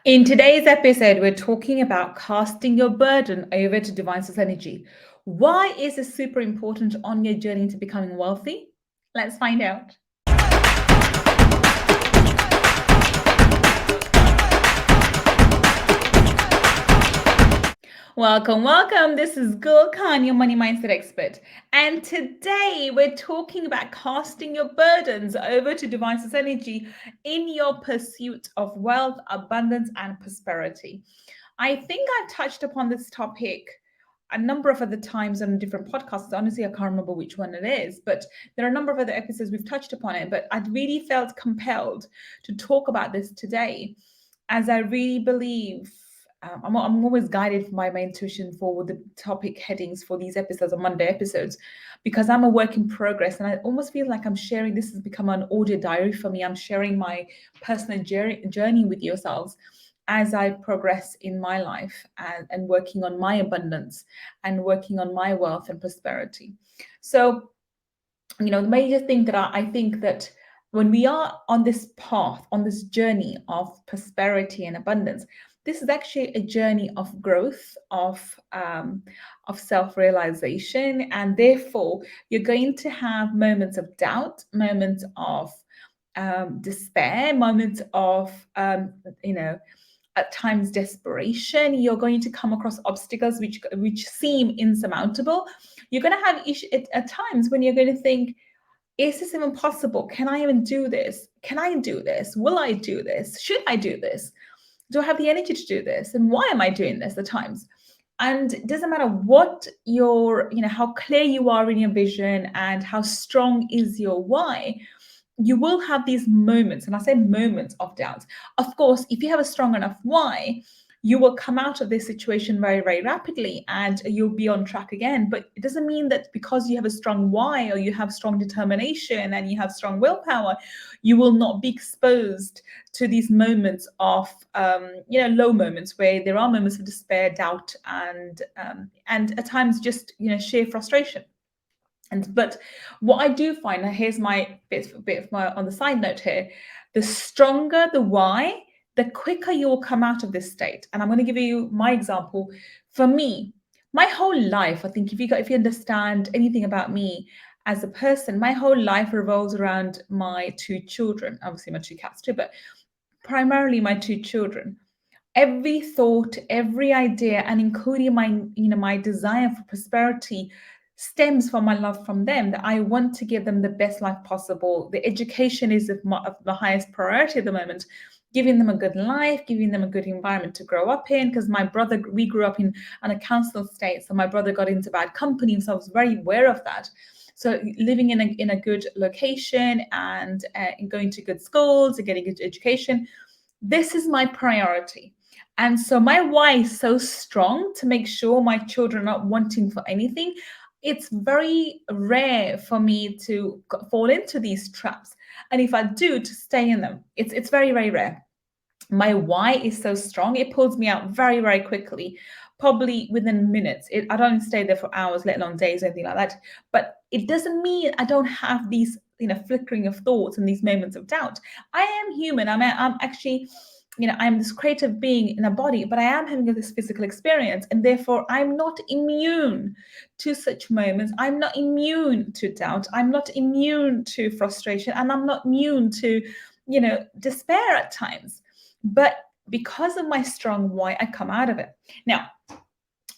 In today's episode, we're talking about casting your burden over to divine source energy. Why is this super important on your journey to becoming wealthy? Let's find out. Welcome, welcome. This is Gull Khan, your money mindset expert. And today we're talking about casting your burdens over to divine source energy in your pursuit of wealth, abundance, and prosperity. I think I touched upon this topic a number of other times on different podcasts. Honestly, I can't remember which one it is, but there are a number of other episodes we've touched upon it. But I really felt compelled to talk about this today, as I really believe I'm always guided by my intuition for the topic headings for these episodes or Monday episodes, because I'm a work in progress and I almost feel like I'm sharing. This has become an audio diary for me. I'm sharing my personal journey with yourselves as I progress in my life and working on my abundance and working on my wealth and prosperity. So, the major thing that I think that when we are on this path, on this journey of prosperity and abundance, this is actually a journey of growth, of self-realization, and therefore you're going to have moments of doubt, moments of despair, moments of at times desperation. You're going to come across obstacles which seem insurmountable. You're going to have at times when you're going to think, is this even possible? Can I even do this? Can I do this? Will I do this? Should I do this? Do I have the energy to do this? And why am I doing this at times? And it doesn't matter what how clear you are in your vision and how strong is your why, you will have these moments, and I say moments of doubt. Of course, if you have a strong enough why, you will come out of this situation very, very rapidly and you'll be on track again. But it doesn't mean that because you have a strong why or you have strong determination and you have strong willpower, you will not be exposed to these moments of, low moments where there are moments of despair, doubt, and at times just, sheer frustration. But what I do find, and here's my bit of my on the side note here, the stronger the why, the quicker you will come out of this state. And I'm going to give you my example. For me, my whole life, I think if you understand anything about me as a person, my whole life revolves around my two children, obviously my two cats too, but primarily my two children. Every thought, every idea, and including my desire for prosperity stems from my love from them, that I want to give them the best life possible. The education is of the highest priority at the moment, giving them a good life, giving them a good environment to grow up in. Because my brother, we grew up in a council estate, so my brother got into bad company, so I was very aware of that. So living in a good location and going to good schools and getting good education, this is my priority. And so my why is so strong to make sure my children are not wanting for anything. It's very rare for me to fall into these traps. And if I do, to stay in them. It's very, very rare. My why is so strong, it pulls me out very, very quickly, probably within minutes. I don't stay there for hours, let alone days or anything like that. But it doesn't mean I don't have these, flickering of thoughts and these moments of doubt. I am human. I'm actually, I'm this creative being in a body, but I am having this physical experience, and therefore I'm not immune to such moments. I'm not immune to doubt. I'm not immune to frustration, and I'm not immune to, despair at times. But because of my strong why, I come out of it. Now,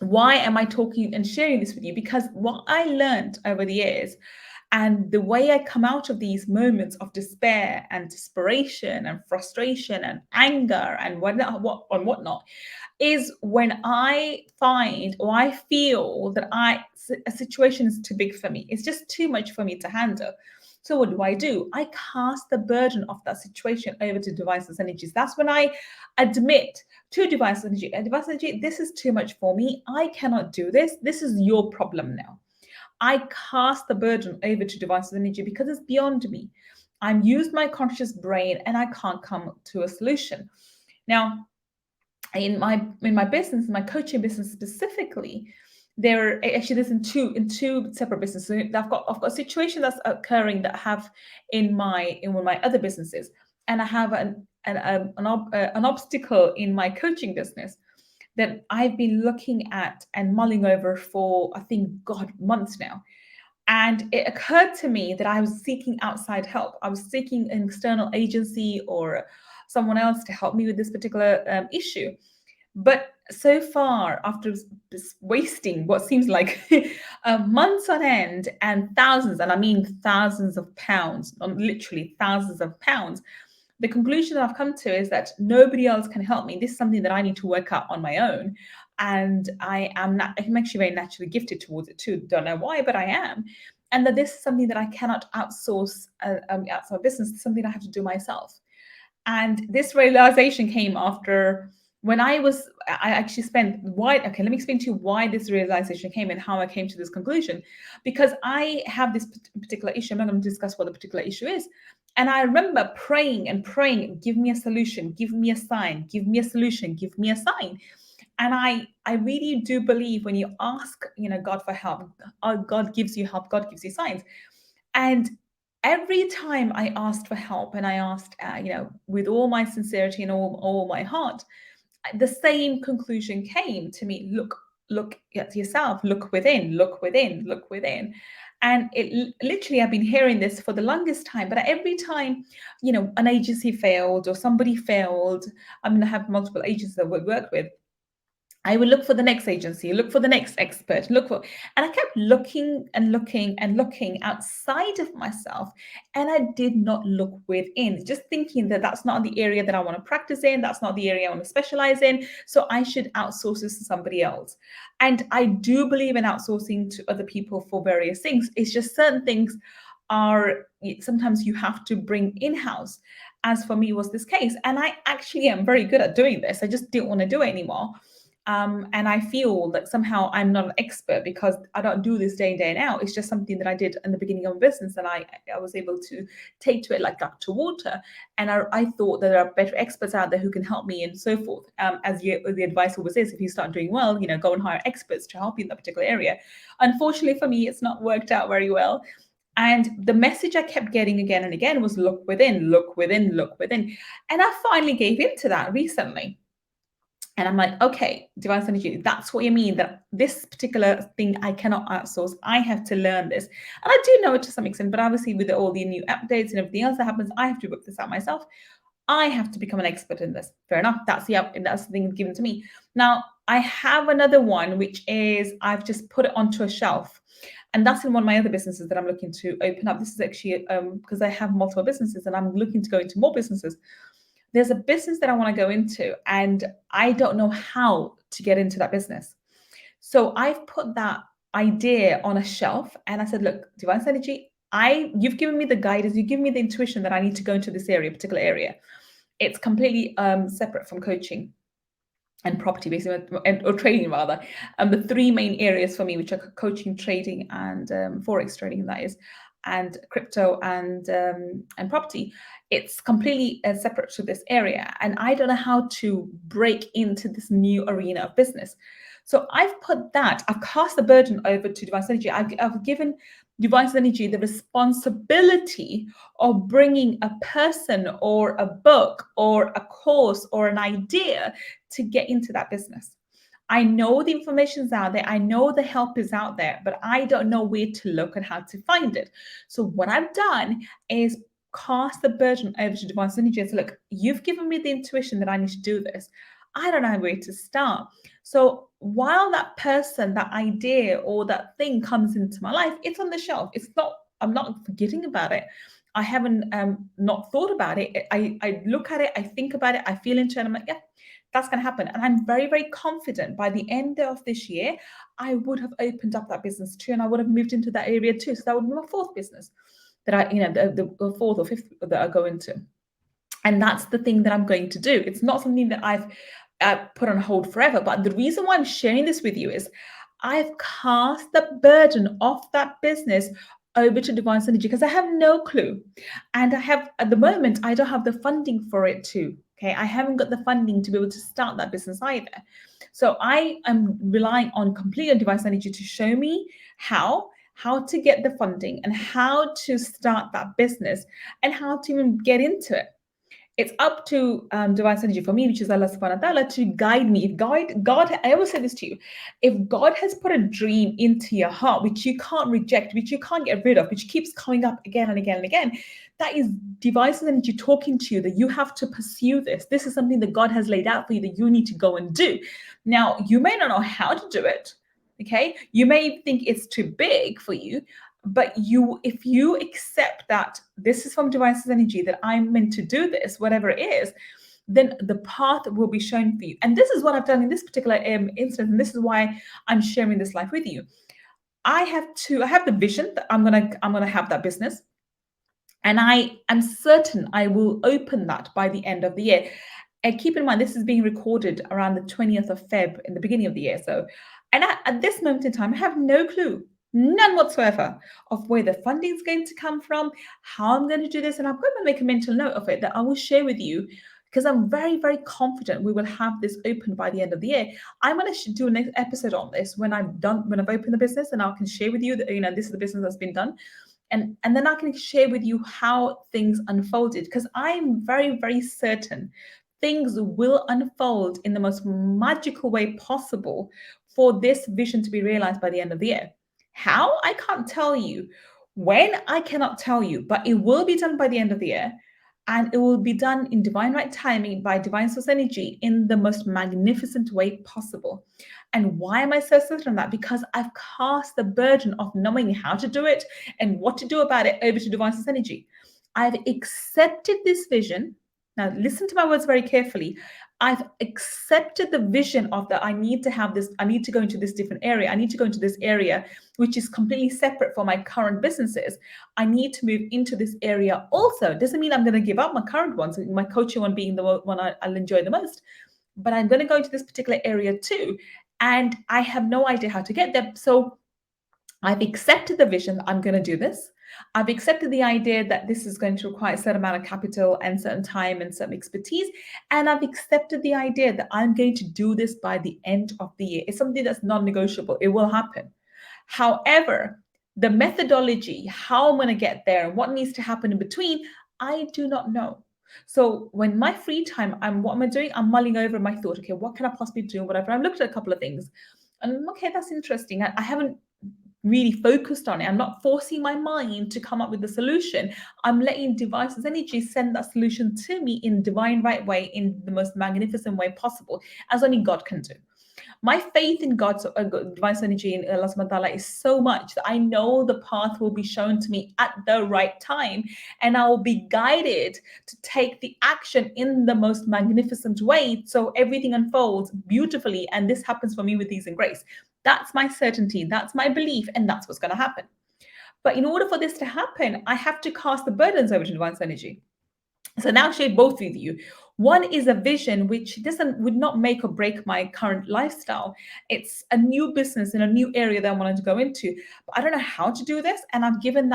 why am I talking and sharing this with you? Because what I learned over the years, and the way I come out of these moments of despair and desperation and frustration and anger and whatnot, is when I find or I feel that a situation is too big for me. It's just too much for me to handle. So what do? I cast the burden of that situation over to divine source energies. That's when I admit to divine source energy, divine source energy, this is too much for me. I cannot do this. This is your problem now. I cast the burden over to divine source energy because it's beyond me. I'm used my conscious brain and I can't come to a solution. Now, in my business, my coaching business specifically, there's in two separate businesses. So I've got a situation that's occurring that I have in one of my other businesses, and I have an obstacle in my coaching business that I've been looking at and mulling over for, I think, God, months now. And it occurred to me that I was seeking outside help. I was seeking an external agency or someone else to help me with this particular issue. But so far, after wasting what seems like months on end and thousands, and I mean thousands of pounds, literally thousands of pounds, the conclusion that I've come to is that nobody else can help me. This is something that I need to work out on my own. And I'm actually very naturally gifted towards it too. Don't know why, but I am. And that this is something that I cannot outsource outside business. It's something I have to do myself. And this realization came after when I actually spent why. Okay, let me explain to you why this realization came and how I came to this conclusion. Because I have this particular issue. I'm not going to discuss what the particular issue is. And I remember praying and praying, give me a solution, give me a sign, give me a solution, give me a sign. And I really do believe when you ask, God for help, God gives you help, God gives you signs. And every time I asked for help and I asked, with all my sincerity and all my heart, the same conclusion came to me. Look at yourself, look within, look within, look within. And it literally, I've been hearing this for the longest time, but every time, an agency failed or somebody failed, I'm going to have multiple agencies that we work with. I would look for the next agency, look for the next expert, and I kept looking and looking and looking outside of myself, and I did not look within, just thinking that that's not the area that I want to practice in, that's not the area I want to specialize in, so I should outsource this to somebody else. And I do believe in outsourcing to other people for various things. It's just certain things are sometimes you have to bring in-house, as for me was this case. And I actually am very good at doing this. I just didn't want to do it anymore. And I feel that somehow I'm not an expert because I don't do this day in, day out. It's just something that I did in the beginning of business, and I was able to take to it like duck to water. And I thought that there are better experts out there who can help me and so forth. As the advice always is, if you start doing well, go and hire experts to help you in that particular area. Unfortunately for me, it's not worked out very well. And the message I kept getting again and again was look within, look within, look within. And I finally gave in to that recently. And I'm like, okay, divine energy, that's what you mean, that this particular thing I cannot outsource. I have to learn this. And I do know it to some extent, but obviously with all the new updates and everything else that happens, I have to work this out myself. I have to become an expert in this. Fair enough. That's the thing given to me. Now, I have another one, which is I've just put it onto a shelf. And that's in one of my other businesses that I'm looking to open up. This is actually because I have multiple businesses and I'm looking to go into more businesses. There's a business that I want to go into and I don't know how to get into that business. So I've put that idea on a shelf and I said, look, divine energy, you've given me the guidance, you've given me the intuition that I need to go into this particular area. It's completely separate from coaching and property, basically, or trading rather. The three main areas for me, which are coaching, trading, and forex trading, that is, and crypto and property. It's completely separate to this area, and I don't know how to break into this new arena of business. So I've cast the burden over to divine energy. I've given divine energy the responsibility of bringing a person or a book or a course or an idea to get into that business. I know the information's out there. I know the help is out there, but I don't know where to look and how to find it. So what I've done is cast the burden over to divine energy and say, look, you've given me the intuition that I need to do this. I don't know where to start. So while that person, that idea or that thing comes into my life, it's on the shelf. I'm not forgetting about it. I haven't not thought about it. I look at it, I think about it, I feel into it, I'm like, yeah, that's going to happen. And I'm very, very confident by the end of this year, I would have opened up that business too, and I would have moved into that area too. So that would be my fourth business that the fourth or fifth that I go into. And that's the thing that I'm going to do. It's not something that I've put on hold forever. But the reason why I'm sharing this with you is I've cast the burden of that business over to divine energy because I have no clue. And at the moment, I don't have the funding for it too. Okay, I haven't got the funding to be able to start that business either. So I am relying on completely on divine energy to show me how to get the funding and how to start that business and how to even get into it. It's up to divine energy for me, which is Allah subhanahu wa ta'ala, to guide me. If God, I always say this to you, if God has put a dream into your heart, which you can't reject, which you can't get rid of, which keeps coming up again and again and again, that is divine energy talking to you that you have to pursue this. This is something that God has laid out for you that you need to go and do. Now, you may not know how to do it. Okay. You may think it's too big for you, but if you accept that this is from divine energy, that I'm meant to do this, whatever it is, then the path will be shown for you. And this is what I've done in this particular instance, and this is why I'm sharing this life with you. I have the vision that I'm gonna have that business, and I am certain I will open that by the end of the year. And keep in mind, this is being recorded around the 20th of Feb in the beginning of the year. So, and at this moment in time, I have no clue, none whatsoever, of where the funding is going to come from, how I'm going to do this. And I'm going to make a mental note of it that I will share with you, because I'm very, very confident we will have this open by the end of the year. I'm going to do a next episode on this when I've opened the business, and I can share with you that, this is the business that's been done. And then I can share with you how things unfolded, because I'm very, very certain things will unfold in the most magical way possible for this vision to be realized by the end of the year. How? I can't tell you. When? I cannot tell you, but it will be done by the end of the year. And it will be done in divine right timing by divine source energy in the most magnificent way possible. And why am I so certain of that? Because I've cast the burden of knowing how to do it and what to do about it over to divine source energy. I've accepted this vision. Now, listen to my words very carefully. I've accepted the vision of that. I need to have this, I need to go into this different area. I need to go into this area, which is completely separate from my current businesses. I need to move into this area also. It doesn't mean I'm going to give up my current ones, my coaching one being the one I'll enjoy the most, but I'm going to go into this particular area too. And I have no idea how to get there. So I've accepted the vision that I'm going to do this. I've accepted the idea that this is going to require a certain amount of capital and certain time and certain expertise. And I've accepted the idea that I'm going to do this by the end of the year. It's something that's non-negotiable. It will happen. However, the methodology, how I'm going to get there, and what needs to happen in between, I do not know. So when my free time, what am I doing? I'm mulling over my thought. Okay, what can I possibly do? Whatever. I've looked at a couple of things, and okay, that's interesting. I haven't really focused on it. I'm not forcing my mind to come up with the solution. I'm letting devices energy send that solution to me in divine right way, in the most magnificent way possible, as only God can do. My faith in God's divine energy and Allah subhanahu wa ta'ala is so much that I know the path will be shown to me at the right time, and I will be guided to take the action in the most magnificent way, so everything unfolds beautifully, and this happens for me with ease and grace. That's my certainty, that's my belief, and that's what's going to happen. But in order for this to happen, I have to cast the burdens over to divine energy. So now I'll share both with you. One is a vision which would not make or break my current lifestyle. It's a new business in a new area that I wanted to go into, but I don't know how to do this, and I've given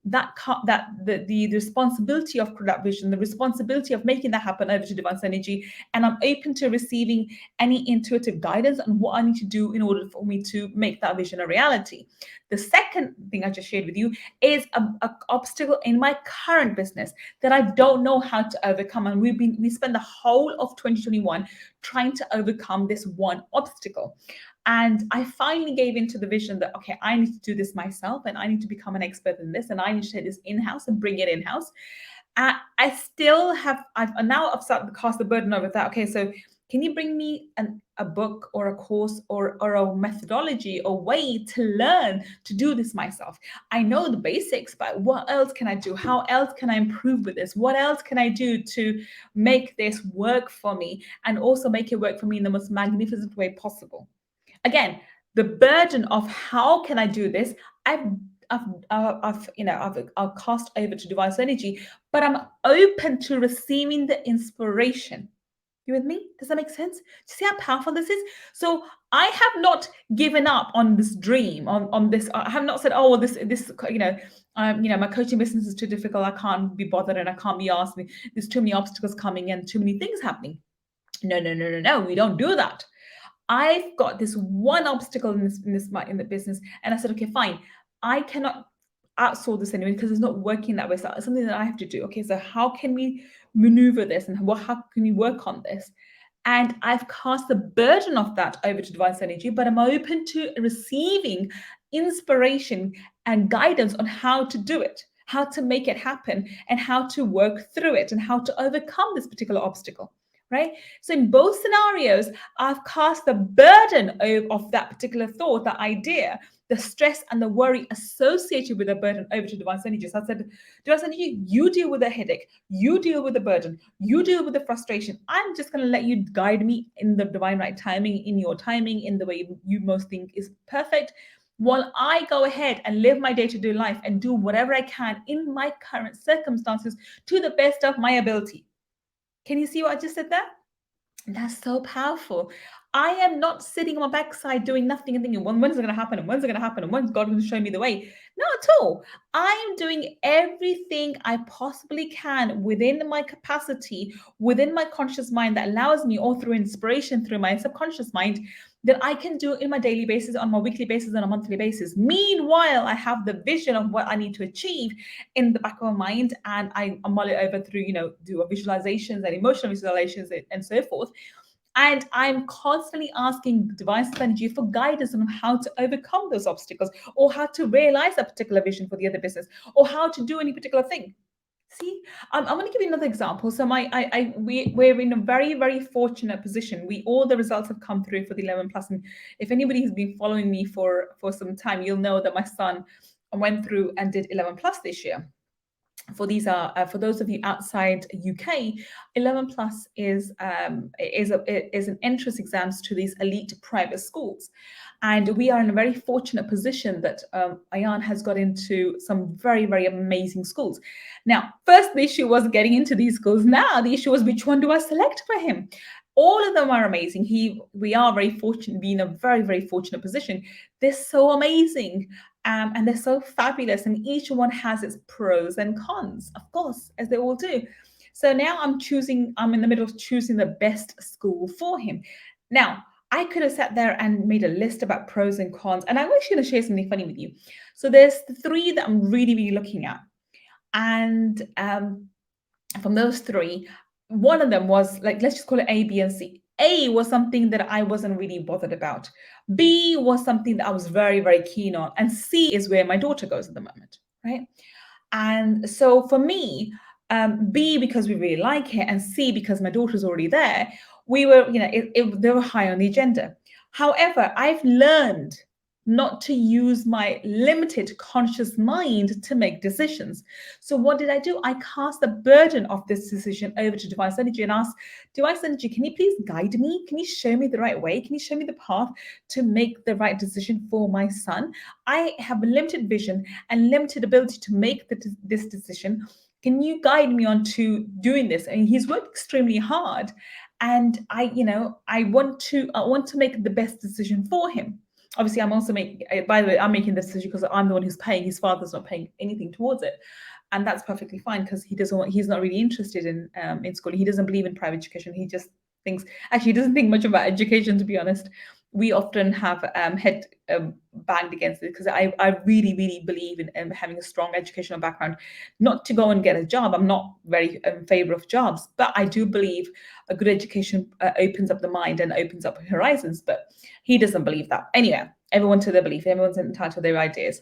the responsibility of that vision, the responsibility of making that happen over to divine energy, and I'm open to receiving any intuitive guidance on what I need to do in order for me to make that vision a reality. The second thing I just shared with you is an obstacle in my current business that I don't know how to overcome, and we spent the whole of 2021 trying to overcome this one obstacle. And I finally gave into the vision that, okay, I need to do this myself, and I need to become an expert in this, and I need to take this in-house and bring it in-house. I still have, I've started to cast the burden over that. Okay, so can you bring me a book or a course or a methodology or way to learn to do this myself? I know the basics, but what else can I do? How else can I improve with this? What else can I do to make this work for me, and also make it work for me in the most magnificent way possible? Again, the burden of how can I do this, I've cast over to divine energy, but I'm open to receiving the inspiration. You with me? Does that make sense? Do you see how powerful this is? So I have not given up on this dream, on this. I have not said, oh, well, my coaching business is too difficult. I can't be bothered, and I can't be asked. There's too many obstacles coming and too many things happening. No. We don't do that. I've got this one obstacle in the business, and I said, okay, fine. I cannot outsource this anyway because it's not working that way. So it's something that I have to do. Okay, so how can we maneuver this and how can we work on this? And I've cast the burden of that over to divine energy, but I'm open to receiving inspiration and guidance on how to do it, how to make it happen, and how to work through it, and how to overcome this particular obstacle. Right? So in both scenarios, I've cast the burden of that particular thought, that idea, the stress and the worry associated with the burden over to divine energy. So I said, divine energy, you deal with the headache, you deal with the burden, you deal with the frustration. I'm just going to let you guide me in the divine right timing, in your timing, in the way you most think is perfect, while I go ahead and live my day-to-day life and do whatever I can in my current circumstances to the best of my ability. Can you see what I just said there? That's so powerful. I am not sitting on my backside doing nothing and thinking, when's it going to happen? And when's it going to happen? And when's God going to show me the way? Not at all. I am doing everything I possibly can within my capacity, within my conscious mind that allows me, or through inspiration, through my subconscious mind, that I can do in my daily basis, on my weekly basis, and a monthly basis. Meanwhile, I have the vision of what I need to achieve in the back of my mind, and I mull it over through, do visualizations and emotional visualizations and so forth. And I'm constantly asking divine energy for guidance on how to overcome those obstacles, or how to realize a particular vision for the other business, or how to do any particular thing. See, I'm going to give you another example. So we're in a very, very fortunate position. All the results have come through for the 11 plus, and if anybody has been following me for some time, you'll know that my son went through and did 11 plus this year. For those of you outside UK, 11 plus is an entrance exams to these elite private schools, and we are in a very fortunate position that Ayan has got into some very, very amazing schools. Now, first the issue was getting into these schools. Now the issue was, which one do I select for him? All of them are amazing. We are very fortunate, being in a very, very fortunate position. They're so amazing. And they're so fabulous, and each one has its pros and cons, of course, as they all do. So now I'm in the middle of choosing the best school for him. Now, I could have sat there and made a list about pros and cons, and I'm actually going to share something funny with you. So there's the three that I'm really, really looking at. And from those three, one of them was, like, let's just call it A, B, and C. A was something that I wasn't really bothered about. B was something that I was very, very keen on. And C is where my daughter goes at the moment, right? And so for me, B, because we really like it, and C, because my daughter's already there, we were, they were high on the agenda. However, I've learned not to use my limited conscious mind to make decisions. So what did I do? I cast the burden of this decision over to divine energy and asked, divine energy, can you please guide me? Can you show me the right way? Can you show me the path to make the right decision for my son? I have a limited vision and limited ability to make this decision. Can you guide me on to doing this? And he's worked extremely hard, and I want to make the best decision for him. Obviously, I'm also making, by the way, I'm making this decision because I'm the one who's paying. His father's not paying anything towards it. And that's perfectly fine, because he's not really interested in school. He doesn't believe in private education. He just thinks, actually, he doesn't think much about education, to be honest. We often have head banged against it, because I really, really believe in having a strong educational background, not to go and get a job. I'm not very in favor of jobs, but I do believe a good education opens up the mind and opens up horizons. But he doesn't believe that. Anyway, everyone to their belief. Everyone's entitled to their ideas.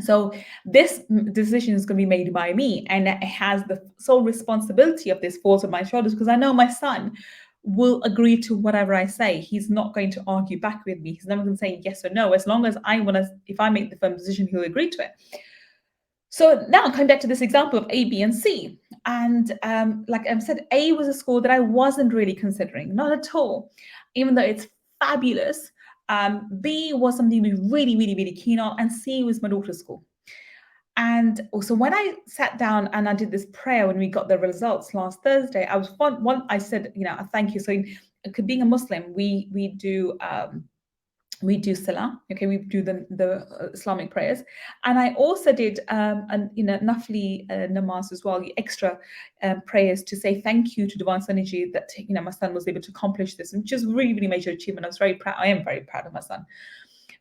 So this decision is going to be made by me, and it has the sole responsibility of this falls on my shoulders, because I know my son will agree to whatever I say. He's not going to argue back with me. He's never going to say yes or no. As long as if I make the firm decision, he'll agree to it. So now coming back to this example of A, B, and C. And like I said, A was a school that I wasn't really considering, not at all, even though it's fabulous. B was something we really, really, really keen on, and C was my daughter's school. And also, when I sat down and I did this prayer when we got the results last Thursday, I was I said, thank you. So, being a Muslim, we do Salah, okay, we do the Islamic prayers, and I also did Nafli namaz as well, the extra prayers to say thank you to divine energy that my son was able to accomplish this, which is really, really major achievement. I was very proud. I am very proud of my son.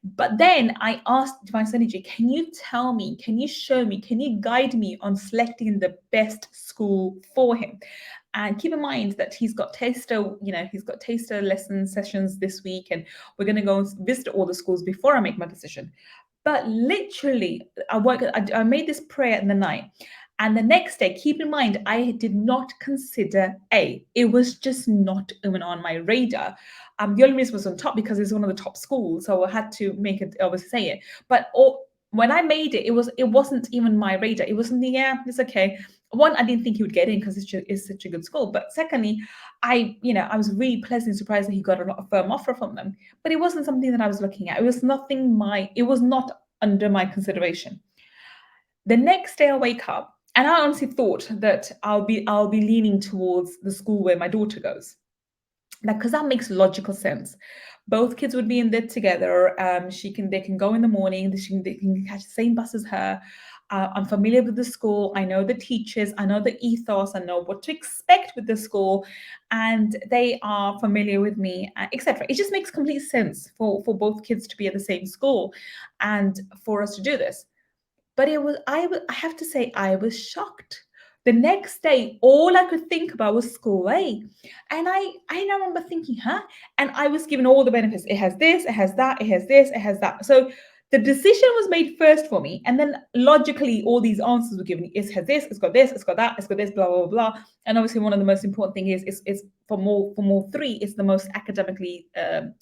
But then I asked Divine Energy, can you tell me, can you show me, can you guide me on selecting the best school for him? And keep in mind that he's got taster lesson sessions this week, and we're going to go and visit all the schools before I make my decision. But literally, I made this prayer in the night. And the next day, keep in mind, I did not consider A. It was just not even on my radar. The only reason it was on top because it's one of the top schools, so I had to make it. I was say it, but when I made it, it wasn't even my radar. It wasn't it's okay. One, I didn't think he would get in because it's such a good school. But secondly, I was really pleasantly surprised that he got a firm offer from them. But it wasn't something that I was looking at. It was not under my consideration. The next day I wake up and I honestly thought that I'll be leaning towards the school where my daughter goes. Now, because that makes logical sense. Both kids would be in there together. They can go in the morning. They can catch the same bus as her. I'm familiar with the school. I know the teachers. I know the ethos. I know what to expect with the school, and they are familiar with me, etc. It just makes complete sense for both kids to be at the same school, and for us to do this. But I have to say, I was shocked. The next day, all I could think about was school A. And I remember thinking, huh? And I was given all the benefits. It has this, it has that, it has this, it has that. So the decision was made first for me. And then logically, all these answers were given. It has this, it's got this, it's got that, it's got this, blah, blah, blah. And obviously, one of the most important things is for more three, it's the most academically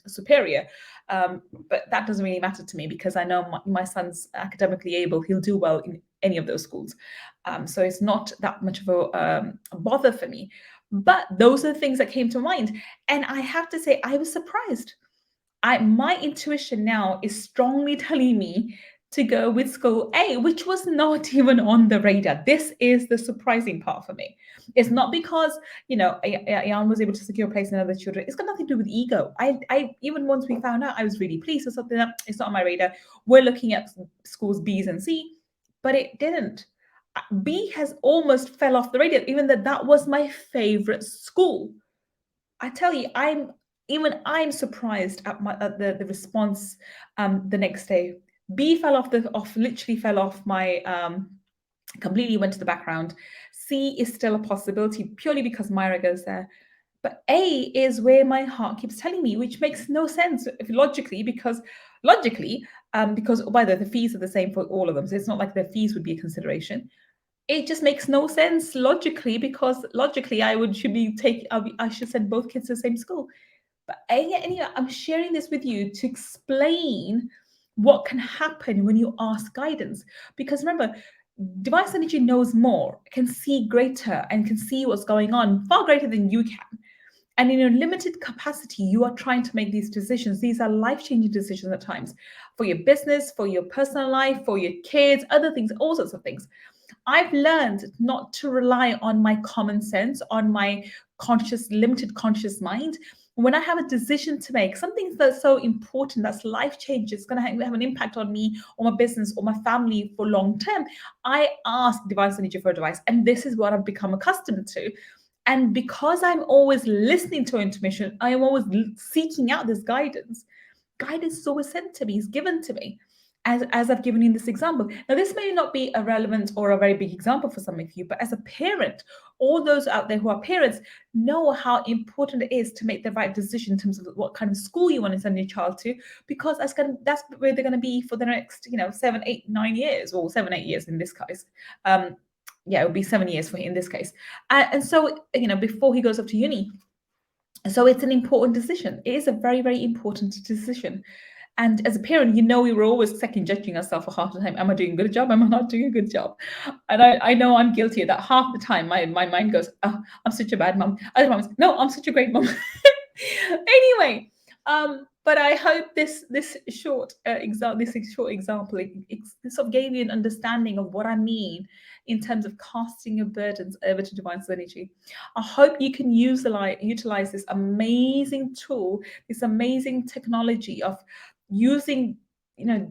superior. But that doesn't really matter to me because I know my son's academically able. He'll do well in any of those schools. So it's not that much of a bother for me. But those are the things that came to mind. And I have to say, I was surprised. My intuition now is strongly telling me to go with school A, which was not even on the radar. This is the surprising part for me. It's not because, Jan was able to secure a place in other children. It's got nothing to do with ego. I even once we found out, I was really pleased with something that it's not on my radar. We're looking at schools B's and C, but it didn't. B has almost fell off the radar, even though that was my favorite school. I tell you, I'm surprised at the response the next day. B literally fell off my completely went to the background. C is still a possibility purely because Myra goes there. But A is where my heart keeps telling me, which makes no sense logically, because by the way, the fees are the same for all of them. So it's not like their fees would be a consideration. It just makes no sense logically, because logically I should send both kids to the same school. But anyway, I'm sharing this with you to explain what can happen when you ask guidance. Because remember, Divine Energy knows more, can see greater, and can see what's going on far greater than you can. And in a limited capacity, you are trying to make these decisions. These are life-changing decisions at times for your business, for your personal life, for your kids, other things, all sorts of things. I've learned not to rely on my common sense, on my limited conscious mind. When I have a decision to make, something that's so important, that's life-changing, it's going to have an impact on me or my business or my family for long term, I ask Divine Energy for advice. And this is what I've become accustomed to. And because I'm always listening to intuition, I am always seeking out this guidance. Guidance is always sent to me, is given to me, as I've given you in this example. Now, this may not be a relevant or a very big example for some of you, but as a parent, all those out there who are parents know how important it is to make the right decision in terms of what kind of school you want to send your child to, because that's where they're going to be for the next 7, 8, 9 years, or 7, 8 years in this case. It would be 7 years for him in this case. And so, before he goes up to uni. So it's an important decision. It is a very, very important decision. And as a parent, we were always second judging ourselves for half the time. Am I doing a good job? Am I not doing a good job? And I know I'm guilty of that. Half the time, my mind goes, oh, I'm such a bad mom. Other moms, no, I'm such a great mom. Anyway, but I hope this short example, it sort of gave you an understanding of what I mean in terms of casting your burdens over to Divine Energy. I hope you can utilize this amazing tool, this amazing technology of using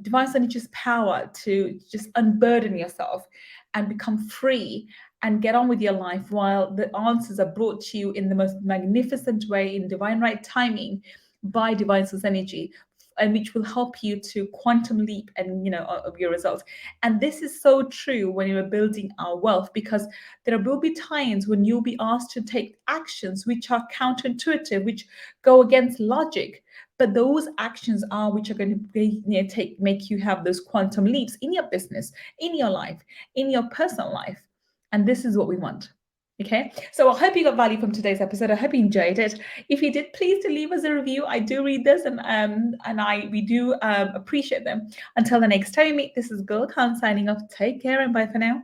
Divine Energy's power to just unburden yourself and become free and get on with your life, while the answers are brought to you in the most magnificent way, in divine right timing, by Divine Source Energy, and which will help you to quantum leap and of your results. And this is so true when you're building our wealth, because there will be times when you'll be asked to take actions which are counterintuitive, which go against logic. But those actions are which are going to make you have those quantum leaps in your business, in your life, in your personal life. And this is what we want. Okay, so I hope you got value from today's episode. I hope you enjoyed it. If you did, please do leave us a review. I do read this, and we do appreciate them. Until the next time we meet, this is Gull Khan signing off. Take care and bye for now.